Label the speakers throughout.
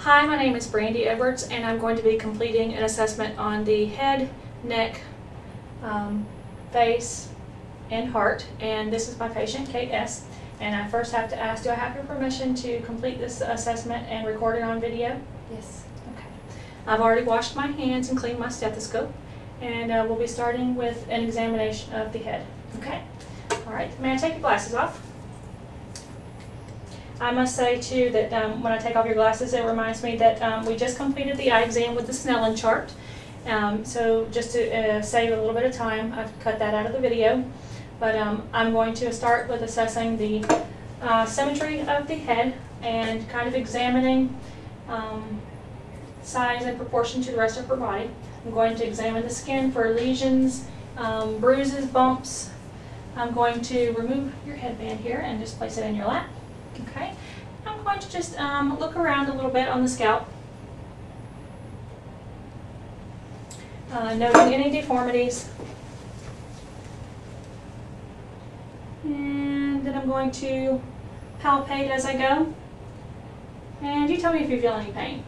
Speaker 1: Hi, my name is Brandy Edwards, and I'm going to be completing an assessment on the head, neck, face, and heart. And this is my patient, Kate S. And I first have to ask, do I have your permission to complete this assessment and record it on video?
Speaker 2: Yes.
Speaker 1: Okay. I've already washed my hands and cleaned my stethoscope, and we'll be starting with an examination of the head. Okay? All right. May I take your glasses off? I must say, too, that when I take off your glasses, it reminds me that we just completed the eye exam with the Snellen chart. So just to save a little bit of time, I've cut that out of the video. But I'm going to start with assessing the symmetry of the head and kind of examining size and proportion to the rest of her body. I'm going to examine the skin for lesions, bruises, bumps. I'm going to remove your headband here and just place it in your lap. Okay, I'm going to just look around a little bit on the scalp, noting any deformities, and then I'm going to palpate as I go, and you tell me if you feel any pain.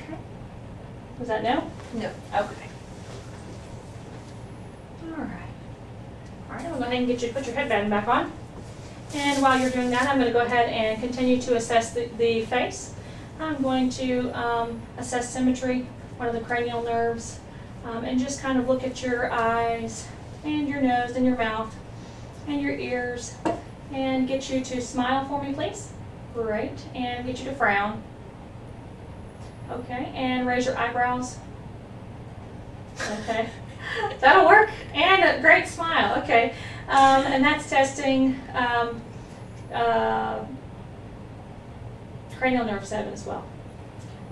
Speaker 1: Okay, was that no?
Speaker 2: No.
Speaker 1: Okay. Alright, I'm going to go ahead and get you to put your headband back on. And while you're doing that, I'm going to go ahead and continue to assess the face. I'm going to assess symmetry, one of the cranial nerves, and just kind of look at your eyes and your nose and your mouth and your ears, and get you to smile for me, please. Great. And get you to frown. Okay. And raise your eyebrows. Okay. That'll work. And a great smile. Okay. And that's testing cranial nerve 7 as well.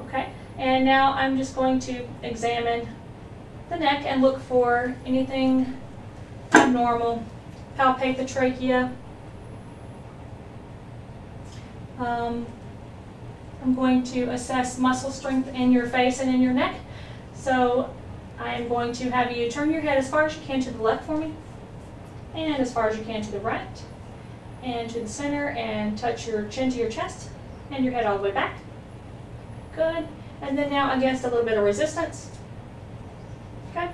Speaker 1: Okay, and now I'm just going to examine the neck and look for anything abnormal. Palpate the trachea. I'm going to assess muscle strength in your face and in your neck. So I am going to have you turn your head as far as you can to the left for me, and as far as you can to the right, and to the center, and touch your chin to your chest, and your head all the way back. Good. And then now against a little bit of resistance. Okay.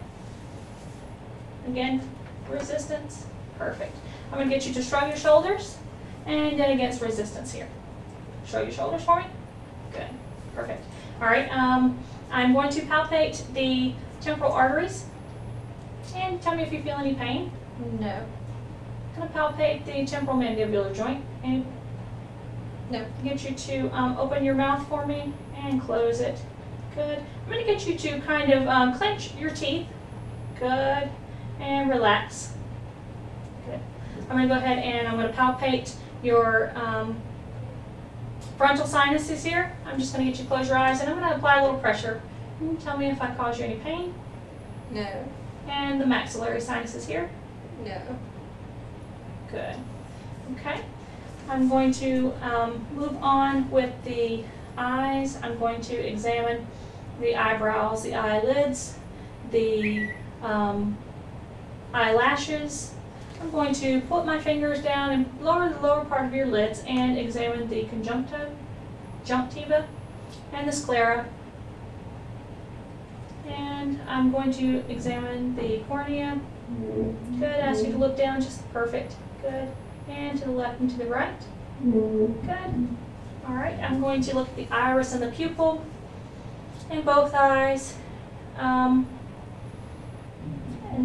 Speaker 1: Again, resistance. Perfect. I'm going to get you to shrug your shoulders, and then against resistance here. Shrug your shoulders for me. Good. Perfect. All right. I'm going to palpate the temporal arteries, and tell me if you feel any pain.
Speaker 2: No.
Speaker 1: I'm going to palpate the temporal mandibular joint and
Speaker 2: No.
Speaker 1: get you to open your mouth for me and close it. Good. I'm going to get you to kind of clench your teeth. Good. And relax. Good. I'm going to go ahead and I'm going to palpate your frontal sinuses here. I'm just going to get you to close your eyes, and I'm going to apply a little pressure. Tell me if I cause you any pain.
Speaker 2: No.
Speaker 1: And the maxillary sinuses here.
Speaker 2: No.
Speaker 1: Good. Okay. I'm going to move on with the eyes. I'm going to examine the eyebrows, the eyelids, the eyelashes. I'm going to put my fingers down and lower the lower part of your lids and examine the conjunctiva and the sclera. And I'm going to examine the cornea. Good. Ask you to look down. Just perfect. Good. And to the left and to the right. Good. All right. I'm going to look at the iris and the pupil in both eyes. And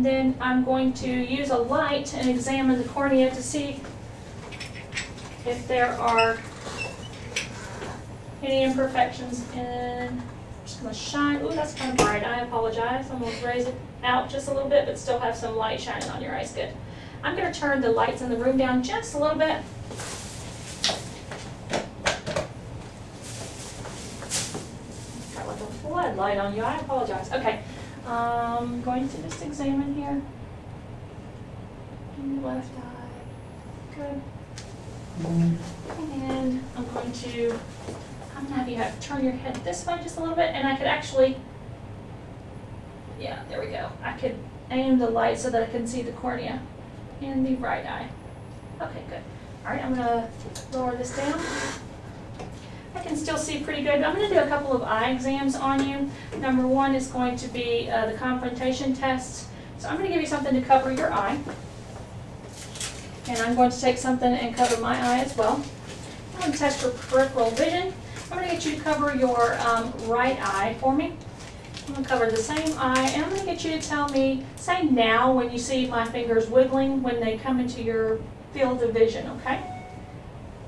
Speaker 1: then I'm going to use a light and examine the cornea to see if there are any imperfections in. Just going to shine. Ooh, that's kind of bright. I apologize. I'm going to raise it out just a little bit, but still have some light shining on your eyes. Good. I'm going to turn the lights in the room down just a little bit. Got like a floodlight on you. I apologize. Okay. I'm going to just examine here. In the left eye. Good. And I'm going to have you turn your head this way just a little bit, and I could actually, yeah, there we go. I could aim the light so that I can see the cornea in the right eye. Okay, good. All right, I'm going to lower this down. I can still see pretty good. I'm going to do a couple of eye exams on you. Number one is going to be the confrontation test. So I'm going to give you something to cover your eye. And I'm going to take something and cover my eye as well. I'm going to test your peripheral vision. I'm going to get you to cover your right eye for me. I'm going to cover the same eye, and I'm going to get you to tell me, say now when you see my fingers wiggling when they come into your field of vision, okay?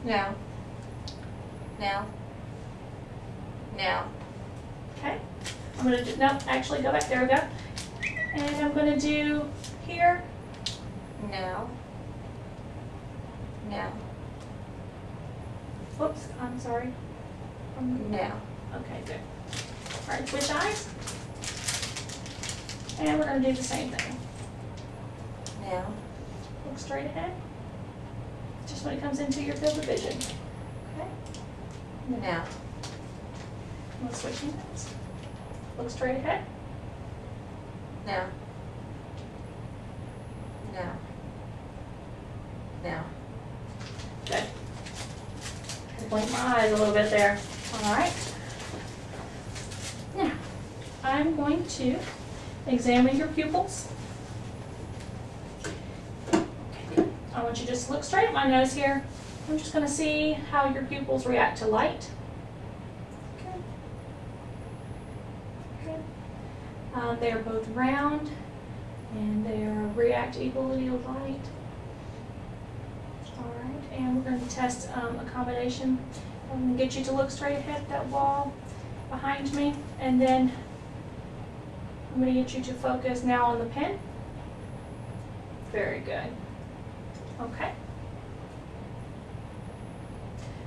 Speaker 2: Now. Now. Now.
Speaker 1: Okay. I'm going to do, no, actually go back, there we go. And I'm going to do here.
Speaker 2: Now. Now.
Speaker 1: Whoops, I'm sorry.
Speaker 2: Now.
Speaker 1: Okay, good. All right, switch eyes. And we're going to do the same thing.
Speaker 2: Now.
Speaker 1: Look straight ahead. Just when it comes into your field of vision. Okay.
Speaker 2: Now.
Speaker 1: We'll switch hands. Look straight ahead.
Speaker 2: Now. Now. Now.
Speaker 1: Good. Blink my eyes a little bit there. All right. Now, I'm going to examine your pupils. Okay. I want you to just look straight at my nose here. I'm just going to see how your pupils react to light. Okay. Good. They are both round and they react equally to light. All right, and we're going to test a combination. I'm going to get you to look straight ahead at that wall behind me, and then I'm going to get you to focus now on the pen. Very good. Okay.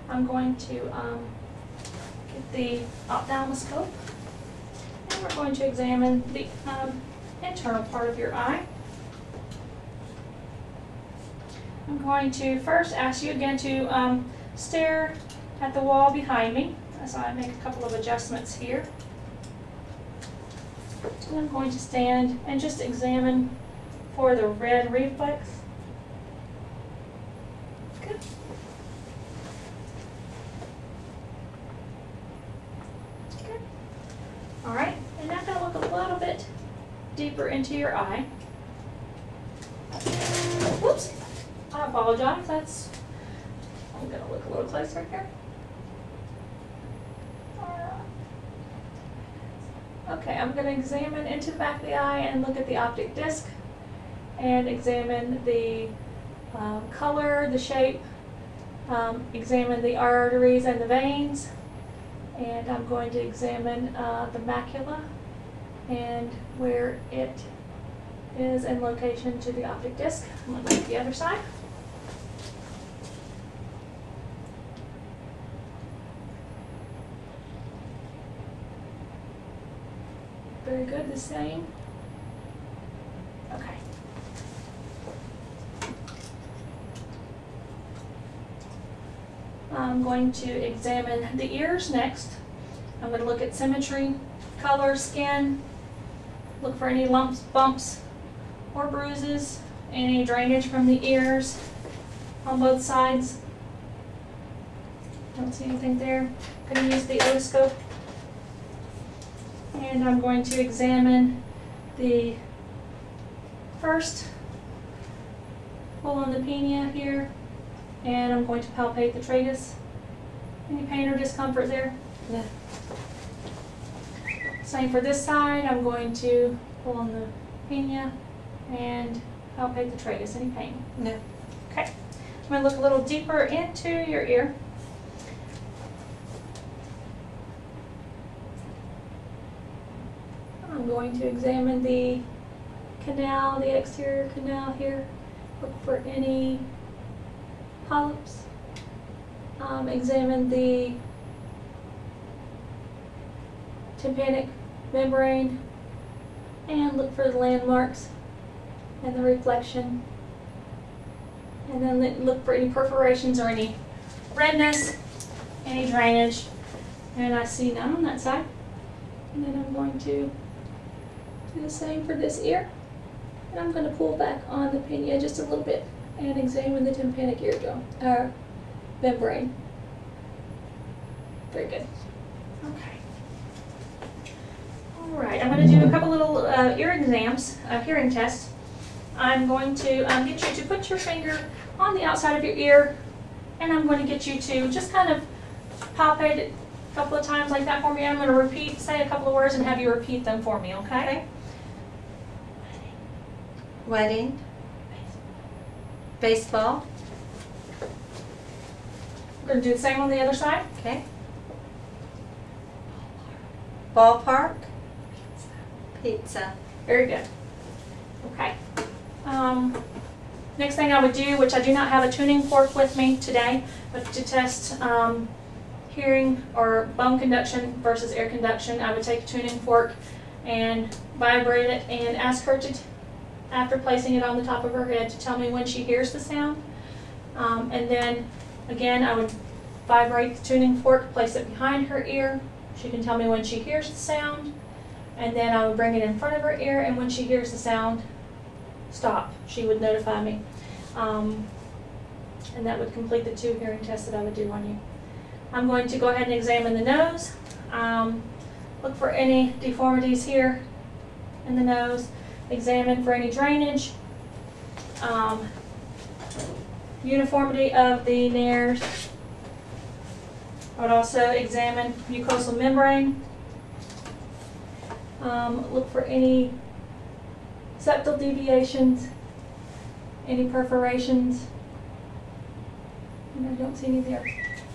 Speaker 1: I'm going to get the ophthalmoscope, and we're going to examine the internal part of your eye. I'm going to first ask you again to stare at the wall behind me as I make a couple of adjustments here. And I'm going to stand and just examine for the red reflex. Good. Good. All right, and now I'm going to look a little bit deeper into your eye. Whoops. I apologize. I'm going to look a little closer here. Okay, I'm going to examine into the back of the eye and look at the optic disc and examine the color, the shape, examine the arteries and the veins, and I'm going to examine the macula and where it is in location to the optic disc. I'm going to look at the other side. Very good, the same. Okay. I'm going to examine the ears next. I'm going to look at symmetry, color, skin, look for any lumps, bumps, or bruises, any drainage from the ears on both sides. Don't see anything there. I'm going to use the otoscope. And I'm going to examine the first hole on the pinea here, and I'm going to palpate the tragus. Any pain or discomfort there?
Speaker 2: No.
Speaker 1: Same for this side. I'm going to pull on the pinea and palpate the tragus. Any pain?
Speaker 2: No.
Speaker 1: Okay. I'm going to look a little deeper into your ear. I'm going to examine the canal, the exterior canal here. Look for any polyps. Examine the tympanic membrane and look for the landmarks and the reflection. And then look for any perforations or any redness, any drainage. And I see none on that side. And then I'm going to do the same for this ear. And I'm going to pull back on the pinea just a little bit and examine the tympanic eardrum, membrane. Very good. Okay. All right, I'm going to do a couple little ear exams, hearing tests. I'm going to get you to put your finger on the outside of your ear, and I'm going to get you to just kind of palpate it a couple of times like that for me. I'm going to repeat, say a couple of words, and have you repeat them for me, okay?
Speaker 2: Wedding. Baseball.
Speaker 1: We're going to do the same on the other side.
Speaker 2: Okay. Ballpark. Pizza.
Speaker 1: Very good. Okay. Next thing I would do, which I do not have a tuning fork with me today, but to test hearing or bone conduction versus air conduction, I would take a tuning fork and vibrate it and ask her to, after placing it on the top of her head, to tell me when she hears the sound. And then again, I would vibrate the tuning fork, place it behind her ear. She can tell me when she hears the sound. And then I would bring it in front of her ear, and when she hears the sound, stop. She would notify me. And that would complete the 2 hearing tests that I would do on you. I'm going to go ahead and examine the nose. Look for any deformities here in the nose. Examine for any drainage. Uniformity of the nares. I would also examine mucosal membrane. Look for any septal deviations, any perforations. I don't see any there.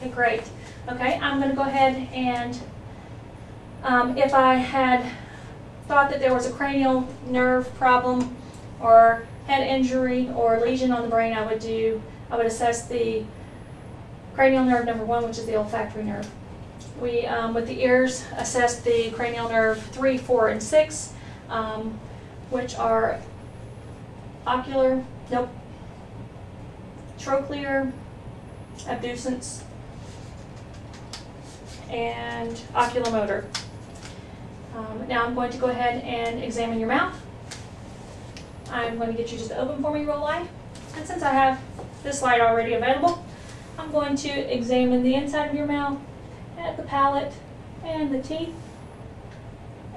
Speaker 1: Okay, great. Okay, I'm going to go ahead and if I had thought that there was a cranial nerve problem or head injury or lesion on the brain, I would assess the cranial nerve number 1, which is the olfactory nerve. We, with the ears, assess the cranial nerve 3, 4, and 6, which are trochlear, abducens, and oculomotor. Now I'm going to go ahead and examine your mouth. I'm going to get you just to open for me real light. And since I have this light already available, I'm going to examine the inside of your mouth, at the palate, and the teeth.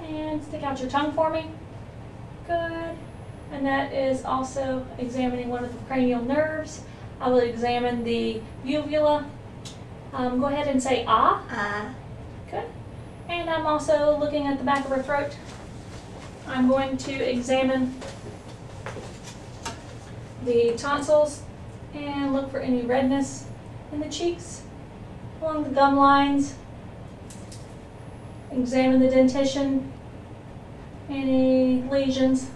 Speaker 1: And stick out your tongue for me. Good. And that is also examining one of the cranial nerves. I will examine the uvula. Go ahead and say ah.
Speaker 2: Ah.
Speaker 1: Good. And I'm also looking at the back of her throat. I'm going to examine the tonsils and look for any redness in the cheeks, along the gum lines. Examine the dentition, any lesions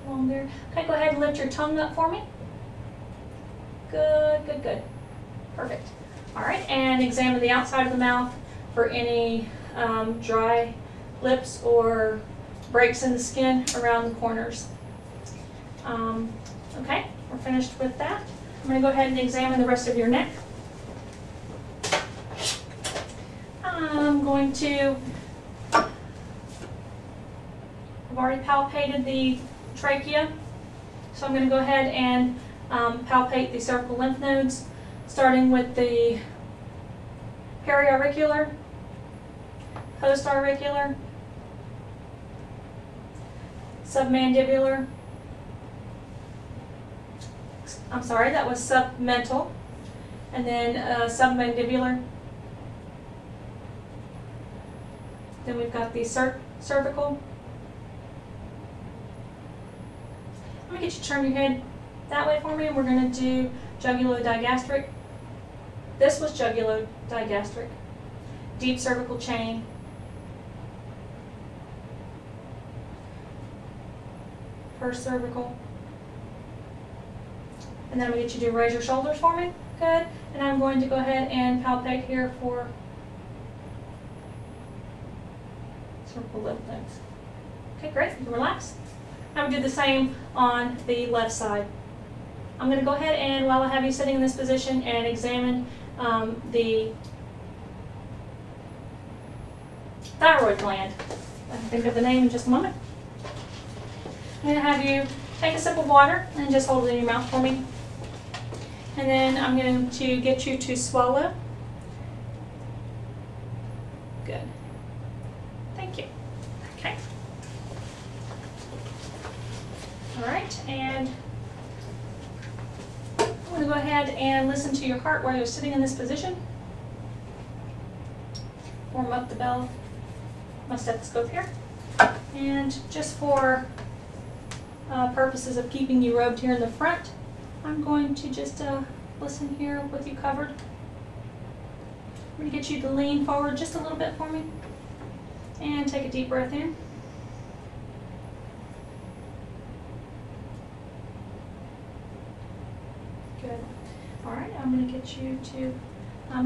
Speaker 1: along there. Okay, go ahead and lift your tongue up for me. Good, good, good. Perfect. All right, and examine the outside of the mouth for any dry lips or breaks in the skin around the corners. Okay, we're finished with that. I'm going to go ahead and examine the rest of your neck. I'm going to, I've already palpated the trachea, so I'm going to go ahead and palpate the cervical lymph nodes, starting with the periauricular, postauricular, submandibular, I'm sorry, that was submental, and then submandibular. Then we've got the cervical. I'm going to get you to turn your head that way for me, and we're going to do jugulodigastric. This was jugulodigastric. Deep cervical chain. First cervical. And then I'm going to get you to raise your shoulders for me. Good. And I'm going to go ahead and palpate here for cervical lymph nodes. Okay, great. You can relax. I would do the same on the left side. I'm going to go ahead and, while I have you sitting in this position, and examine the thyroid gland. I can think of the name in just a moment. I'm going to have you take a sip of water and just hold it in your mouth for me. And then I'm going to get you to swallow. good. Thank you. Okay. All right, and I'm going to go ahead and listen to your heart while you're sitting in this position. Warm up the bell, my stethoscope here. And just for purposes of keeping you robed here in the front, I'm going to just listen here with you covered. I'm going to get you to lean forward just a little bit for me. And take a deep breath in. Good. All right, I'm going to get you to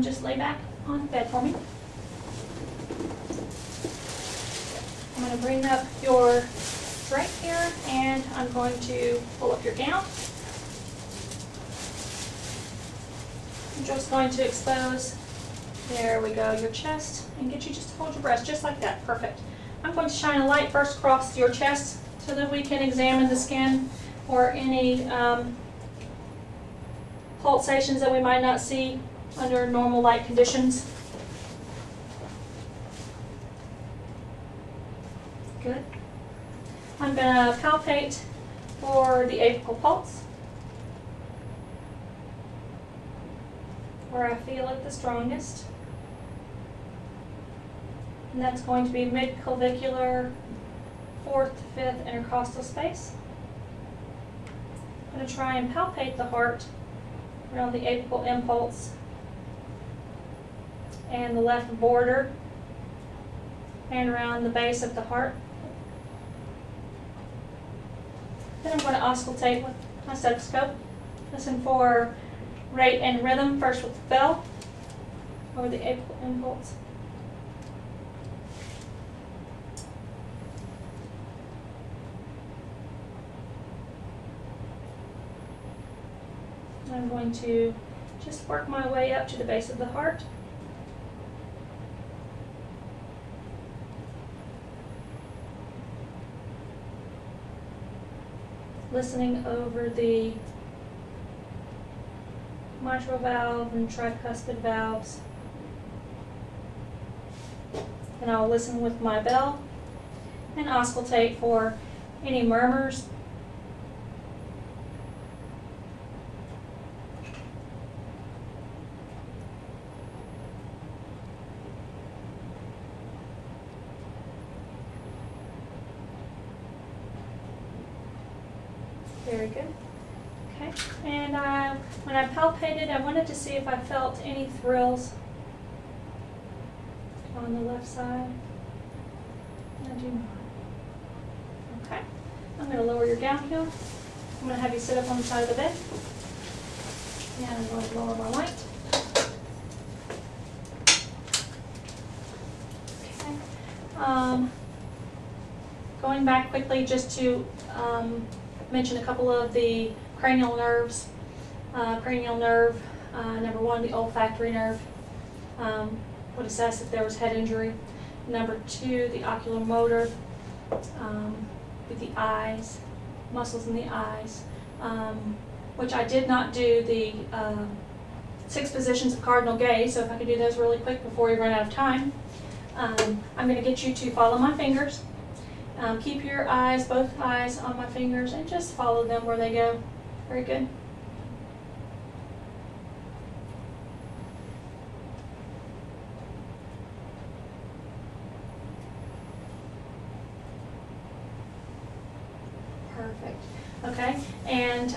Speaker 1: just lay back on the bed for me. I'm going to bring up your drape here, and I'm going to pull up your gown. I'm just going to expose, there we go, your chest, and get you just to hold your breast just like that. Perfect. I'm going to shine a light first across your chest so that we can examine the skin or any pulsations that we might not see under normal light conditions. Good. I'm going to palpate for the apical pulse, where I feel it the strongest. And that's going to be mid-clavicular, 4th to 5th intercostal space. I'm going to try and palpate the heart around the apical impulse and the left border and around the base of the heart. Then I'm going to auscultate with my stethoscope. Listen for rate and rhythm, first with the bell over the apical impulse. I'm going to just work my way up to the base of the heart. Listening over the mitral valve and tricuspid valves. And I'll listen with my bell and auscultate for any murmurs. Very good. Okay, and when I palpated, I wanted to see if I felt any thrills on the left side. I do not. Okay, I'm going to lower your gown here. I'm going to have you sit up on the side of the bed. And I'm going to lower my light. Okay. Going back quickly just to mention a couple of the cranial nerves. Cranial nerve, number 1, the olfactory nerve, would assess if there was head injury. Number 2, the oculomotor, with the eyes, muscles in the eyes, which I did not do the 6 positions of cardinal gaze, so if I could do those really quick before we run out of time. I'm going to get you to follow my fingers. Keep your eyes, both eyes on my fingers, and just follow them where they go. Very good. Perfect. Okay, and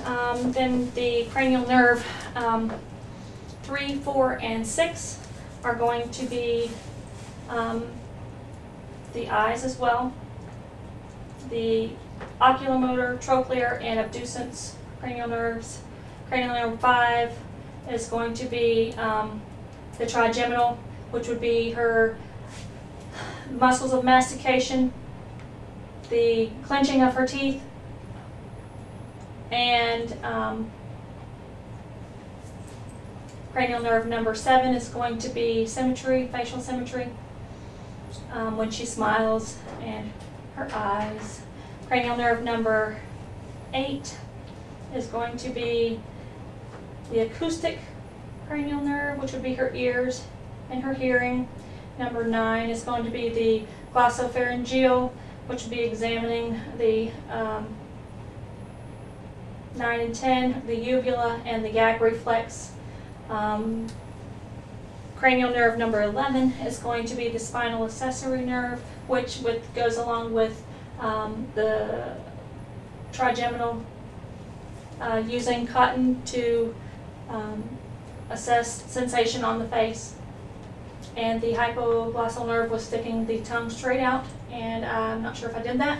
Speaker 1: then the cranial nerve 3, 4, and 6 are going to be the eyes as well. The oculomotor, trochlear, and abducens cranial nerves. Cranial nerve 5 is going to be the trigeminal, which would be her muscles of mastication, the clenching of her teeth, and cranial nerve number 7 is going to be symmetry, facial symmetry, when she smiles, and her eyes. Cranial nerve number 8 is going to be the acoustic cranial nerve, which would be her ears and her hearing. Number 9 is going to be the glossopharyngeal, which will be examining the 9 and 10, the uvula and the gag reflex. Cranial nerve number 11 is going to be the spinal accessory nerve, which goes along with the trigeminal, using cotton to assess sensation on the face. And the hypoglossal nerve was sticking the tongue straight out, and I'm not sure if I did that.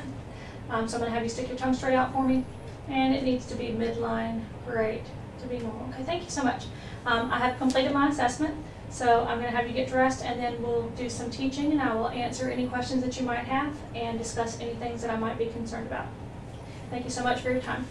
Speaker 1: So I'm going to have you stick your tongue straight out for me. And it needs to be midline, great, to be normal. Okay, thank you so much. I have completed my assessment, so I'm going to have you get dressed, and then we'll do some teaching, and I will answer any questions that you might have and discuss any things that I might be concerned about. Thank you so much for your time.